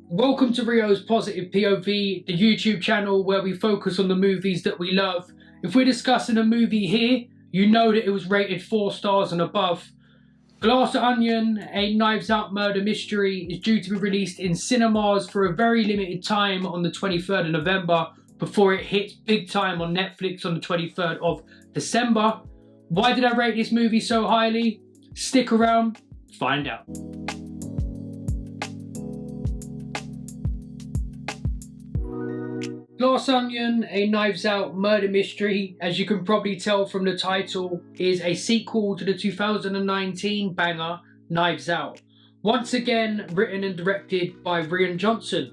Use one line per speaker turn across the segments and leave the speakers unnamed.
Welcome to Rio's Positive POV, the YouTube channel where we focus on the movies that we love. If we're discussing a movie here, you know that it was rated 4 stars and above. Glass Onion, a Knives Out murder mystery, is due to be released in cinemas for a very limited time on the 23rd of November before it hits big time on Netflix on the 23rd of December. Why did I rate this movie so highly? Stick around, find out. Glass Onion, a Knives Out murder mystery, as you can probably tell from the title, is a sequel to the 2019 banger Knives Out. Once again, written and directed by Rian Johnson.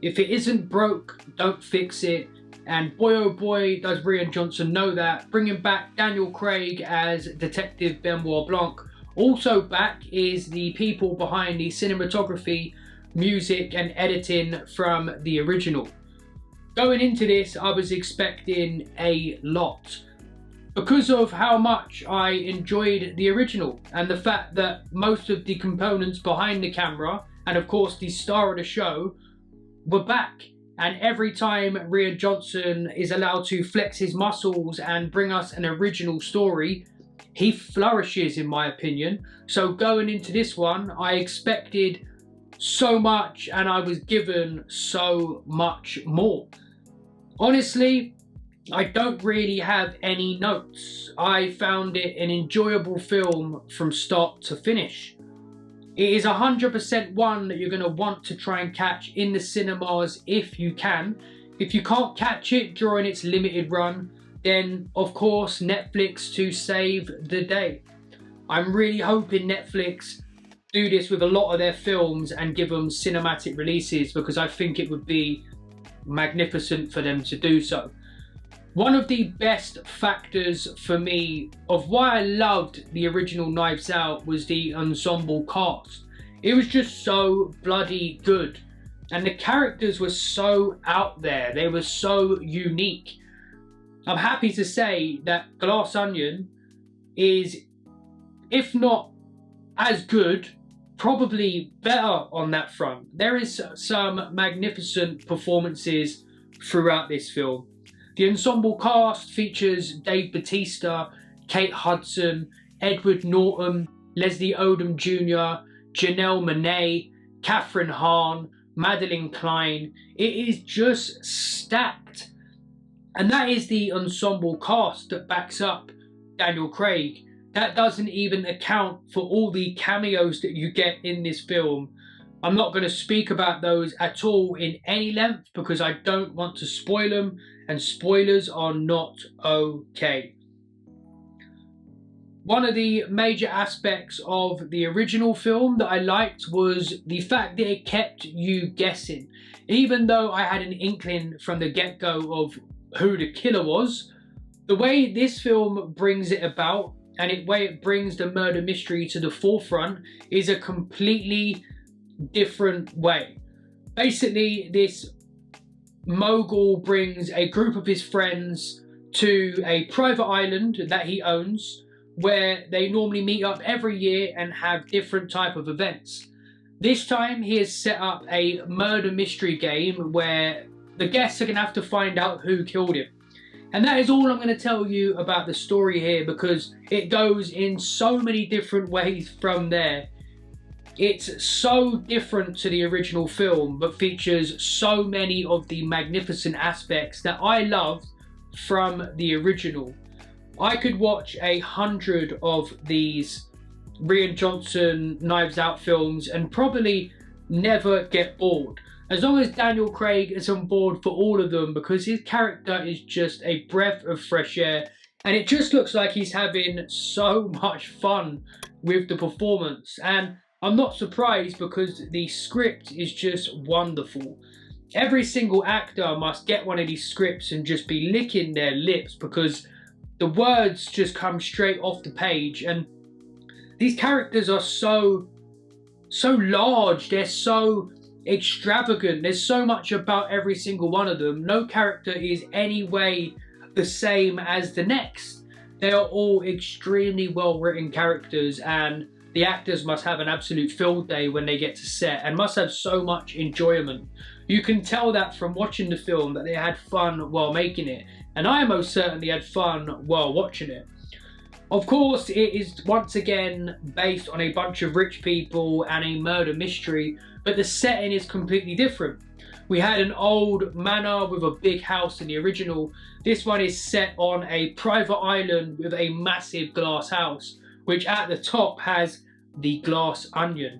If it isn't broke, don't fix it. And boy oh boy does Rian Johnson know that, bringing back Daniel Craig as Detective Benoit Blanc. Also back is the people behind the cinematography, music and editing from the original. Going into this, I was expecting a lot because of how much I enjoyed the original and the fact that most of the components behind the camera and of course the star of the show were back. And every time Rian Johnson is allowed to flex his muscles and bring us an original story, he flourishes in my opinion. So going into this one, I expected so much and I was given so much more. Honestly, I don't really have any notes. I found it an enjoyable film from start to finish. It is 100% one that you're going to want to try and catch in the cinemas if you can. If you can't catch it during its limited run, then of course Netflix to save the day. I'm really hoping Netflix do this with a lot of their films and give them cinematic releases because I think it would be magnificent for them to do so. One of the best factors for me of why I loved the original Knives Out was the ensemble cast. It was just so bloody good and the characters were so out there, they were so unique. I'm happy to say that Glass Onion is, if not as good, probably better on that front. There is some magnificent performances throughout this film. The ensemble cast features Dave Bautista, Kate Hudson, Edward Norton, Leslie Odom Jr., Janelle Monáe, Kathryn Hahn, Madelyn Cline. It is just stacked. And that is the ensemble cast that backs up Daniel Craig. That doesn't even account for all the cameos that you get in this film. I'm not going to speak about those at all in any length because I don't want to spoil them, and spoilers are not okay. One of the major aspects of the original film that I liked was the fact that it kept you guessing. Even though I had an inkling from the get-go of who the killer was, the way this film brings it about and the way it brings the murder mystery to the forefront is a completely different way. Basically, this mogul brings a group of his friends to a private island that he owns where they normally meet up every year and have different type of events. This time he has set up a murder mystery game where the guests are going to have to find out who killed him. And that is all I'm going to tell you about the story here because it goes in so many different ways from there. It's so different to the original film but features so many of the magnificent aspects that I loved from the original. I could watch 100 of these Rian Johnson Knives Out films and probably never get bored. As long as Daniel Craig is on board for all of them because his character is just a breath of fresh air and it just looks like he's having so much fun with the performance. And I'm not surprised because the script is just wonderful. Every single actor must get one of these scripts and just be licking their lips because the words just come straight off the page and these characters are so large, they're so extravagant, there's so much about every single one of them. No character is any way the same as the next. They are all extremely well written characters and the actors must have an absolute field day when they get to set and must have so much enjoyment. You can tell that from watching the film that they had fun while making it, and I most certainly had fun while watching it. Of course, it is once again based on a bunch of rich people and a murder mystery, but the setting is completely different. We had an old manor with a big house in the original. This one is set on a private island with a massive glass house, which at the top has the glass onion.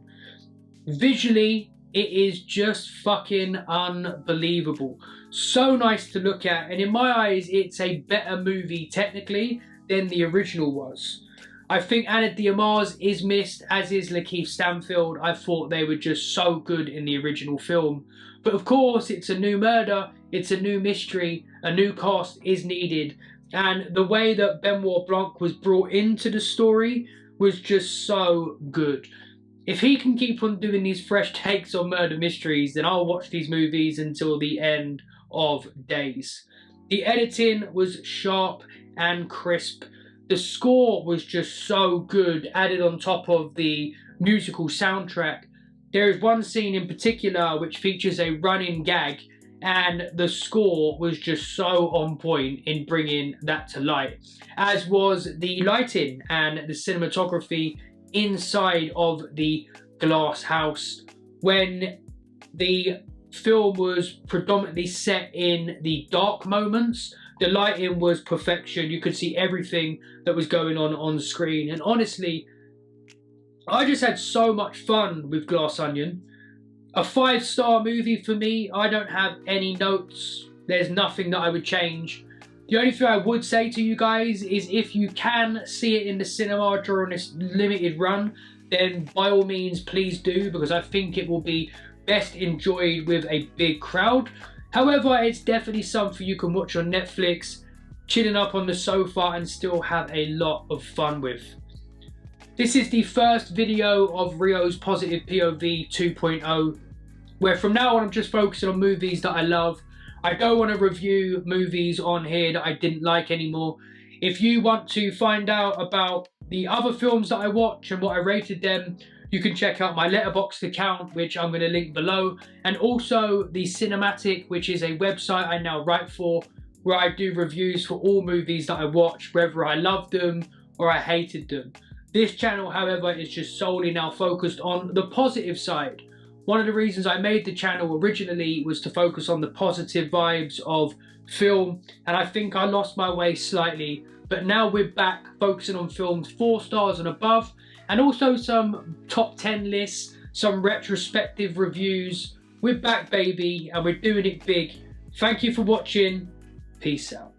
Visually, it is just fucking unbelievable. So nice to look at, and in my eyes, it's a better movie technically than the original was. I think Ana de Armas is missed, as is Lakeith Stanfield. I thought they were just so good in the original film. But of course, it's a new murder, it's a new mystery, a new cast is needed. And the way that Benoit Blanc was brought into the story was just so good. If he can keep on doing these fresh takes on murder mysteries, then I'll watch these movies until the end of days. The editing was sharp and crisp. The score was just so good, added on top of the musical soundtrack. There is one scene in particular which features a running gag, and the score was just so on point in bringing that to light, as was the lighting and the cinematography inside of the glass house. When the film was predominantly set in the dark moments, the lighting was perfection. You could see everything that was going on screen, and honestly, I just had so much fun with Glass Onion. A 5-star movie for me. I don't have any notes. There's nothing that I would change. The only thing I would say to you guys is if you can see it in the cinema during this limited run, then by all means please do, because I think it will be best enjoyed with a big crowd. However, it's definitely something you can watch on Netflix, chilling up on the sofa and still have a lot of fun with. This is the first video of Rio's Positive POV 2.0, where from now on I'm just focusing on movies that I love. I don't want to review movies on here that I didn't like anymore. If you want to find out about the other films that I watch and what I rated them, you can check out my Letterboxd account, which I'm going to link below, and also the Cinematic, which is a website I now write for, where I do reviews for all movies that I watch, whether I loved them or I hated them. This channel, however, is just solely now focused on the positive side. One of the reasons I made the channel originally was to focus on the positive vibes of film, and I think I lost my way slightly, but now we're back focusing on films 4 stars and above, and also some top 10 lists, some retrospective reviews. We're back, baby, and we're doing it big. Thank you for watching. Peace out.